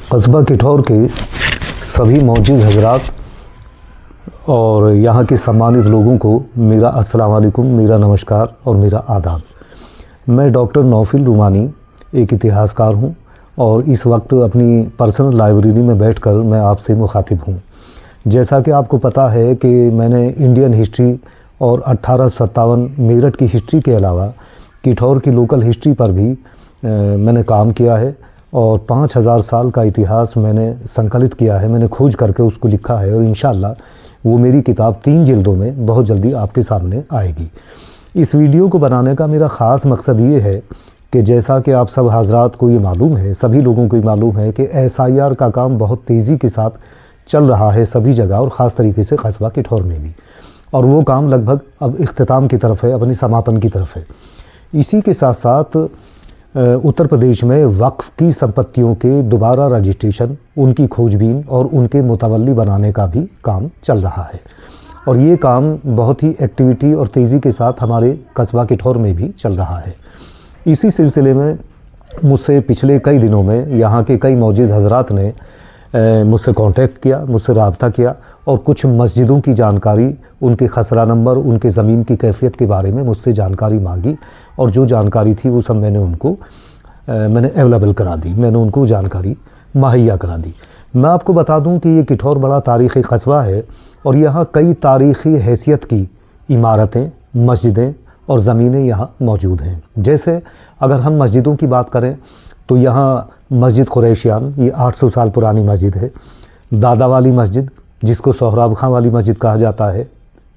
कस्बा किठौर के सभी मौजूद हजरात और यहाँ के सम्मानित लोगों को मेरा अस्सलाम वालेकुम, मेरा नमस्कार और मेरा आदाब। मैं डॉक्टर नौफिल रूमानी एक इतिहासकार हूँ और इस वक्त अपनी पर्सनल लाइब्रेरी में बैठकर मैं आपसे मुखातिब हूँ। जैसा कि आपको पता है कि मैंने इंडियन हिस्ट्री और 1857 मेरठ की हिस्ट्री के अलावा किठौर की लोकल हिस्ट्री पर भी मैंने काम किया है और 5000 साल का इतिहास मैंने संकलित किया है। मैंने खोज करके उसको लिखा है और इंशाअल्लाह वो मेरी किताब 3 जिल्दों में बहुत जल्दी आपके सामने आएगी। इस वीडियो को बनाने का मेरा ख़ास मकसद ये है कि जैसा कि आप सब हजरात को ये मालूम है, सभी लोगों को ये मालूम है कि SIR का काम बहुत तेज़ी के साथ चल रहा है सभी जगह और ख़ास तरीके से कस्बा किठौर में भी, और वो काम लगभग अब इख्तिताम की तरफ है, अपनी समापन की तरफ है। इसी के साथ साथ उत्तर प्रदेश में वक्फ की संपत्तियों के दोबारा रजिस्ट्रेशन, उनकी खोजबीन और उनके मुतवल्ली बनाने का भी काम चल रहा है और ये काम बहुत ही एक्टिविटी और तेज़ी के साथ हमारे कस्बा किठौर में भी चल रहा है। इसी सिलसिले में मुझसे पिछले कई दिनों में यहाँ के कई मौजूद हजरात ने मुझसे कांटेक्ट किया, मुझसे रब्ता किया और कुछ मस्जिदों की जानकारी, उनके खसरा नंबर, उनके ज़मीन की कैफियत के बारे में मुझसे जानकारी मांगी और जो जानकारी थी वो सब मैंने अवेलेबल करा दी, मैंने उनको जानकारी मुहैया करा दी। मैं आपको बता दूं कि ये किठौर बड़ा तारीख़ी कस्बा है और यहाँ कई तारीख़ी हैसियत की इमारतें, मस्जिदें और ज़मीनें यहाँ मौजूद हैं। जैसे अगर हम मस्जिदों की बात करें तो यहाँ मस्जिद कुरैशियान, ये 800 साल पुरानी मस्जिद है। दादा वाली मस्जिद, जिसको सोहराब खां वाली मस्जिद कहा जाता है,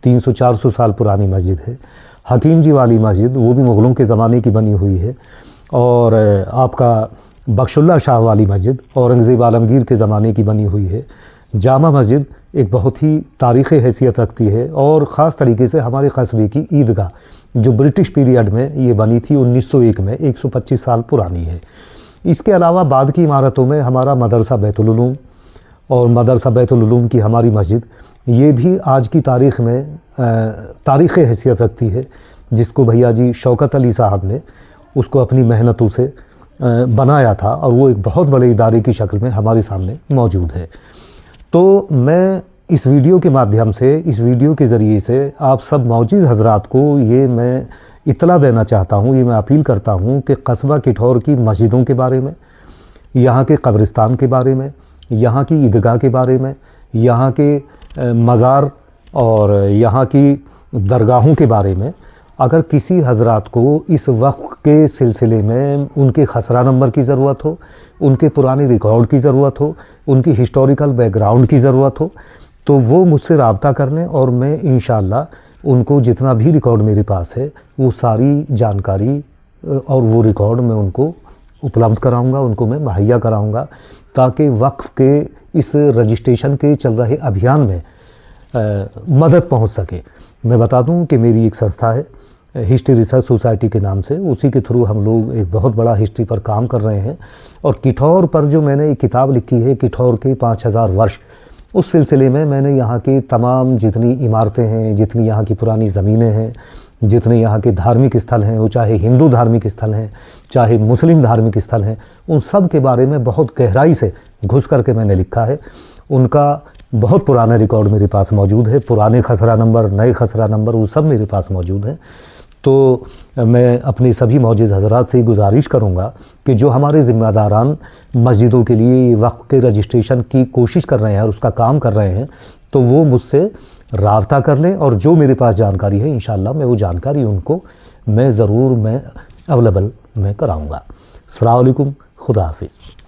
300-400 साल पुरानी मस्जिद है। हकीम जी वाली मस्जिद, वो भी मुग़लों के ज़माने की बनी हुई है। और आपका बख्शुल्ला शाह वाली मस्जिद औरंगज़ेब आलमगीर के ज़माने की बनी हुई है। जामा मस्जिद एक बहुत ही तारीख़ी हैसियत रखती है और ख़ास तरीके से हमारे कस्बे की ईदगाह जो ब्रिटिश पीरियड में ये बनी थी 1901 में, 125 साल पुरानी है। इसके अलावा बाद की इमारतों में हमारा मदरसा बैतुल उलूम और मदरसा बैतुल उलूम की हमारी मस्जिद, ये भी आज की तारीख़ में तारीख़ी हैसियत रखती है, जिसको भैया जी शौकत अली साहब ने उसको अपनी मेहनतों से बनाया था और वो एक बहुत बड़े इदारे की शक्ल में हमारे सामने मौजूद है। तो मैं इस वीडियो के माध्यम से, इस वीडियो के ज़रिए से आप सब मौजूद हजरात को ये मैं इत्तला देना चाहता हूँ, ये मैं अपील करता हूँ कि कस्बा किठौर की मस्जिदों के बारे में, यहाँ के कब्रिस्तान के बारे में, यहाँ की ईदगाह के बारे में, यहाँ के मज़ार और यहाँ की दरगाहों के बारे में अगर किसी हजरात को इस वक्त के सिलसिले में उनके खसरा नंबर की ज़रूरत हो, उनके पुराने रिकॉर्ड की ज़रूरत हो, उनकी हिस्टोरिकल बैकग्राउंड की ज़रूरत हो, तो वो मुझसे रब्ता कर लें और मैं इंशाअल्लाह उनको जितना भी रिकॉर्ड मेरे पास है वो सारी जानकारी और वो रिकॉर्ड मैं उनको उपलब्ध कराऊंगा, उनको मैं मुहैया कराऊंगा, ताकि वक्फ के इस रजिस्ट्रेशन के चल रहे अभियान में मदद पहुंच सके। मैं बता दूं कि मेरी एक संस्था है हिस्ट्री रिसर्च सोसाइटी के नाम से, उसी के थ्रू हम लोग एक बहुत बड़ा हिस्ट्री पर काम कर रहे हैं और किठौर पर जो मैंने एक किताब लिखी है, किठौर के 5000 वर्ष, उस सिलसिले में मैंने यहाँ की तमाम जितनी इमारतें हैं, जितनी यहाँ की पुरानी ज़मीनें हैं, जितने यहाँ के धार्मिक स्थल हैं, वो चाहे हिंदू धार्मिक स्थल हैं, चाहे मुस्लिम धार्मिक स्थल हैं, उन सब के बारे में बहुत गहराई से घुस करके मैंने लिखा है। उनका बहुत पुराना रिकॉर्ड मेरे पास मौजूद है, पुराने खसरा नंबर, नए खसरा नंबर, वो सब मेरे पास मौजूद हैं। तो मैं अपने सभी मौजूद हजरात से गुजारिश करूँगा कि जो हमारे ज़िम्मेदारान मस्जिदों के लिए वक्फ के रजिस्ट्रेशन की कोशिश कर रहे हैं और उसका काम कर रहे हैं, तो वो मुझसे रब्ता कर लें और जो मेरे पास जानकारी है इंशाअल्लाह मैं वो जानकारी उनको मैं ज़रूर अवेलेबल कराऊँगा। अस्सलाम वालेकुम, खुदा हाफिज़।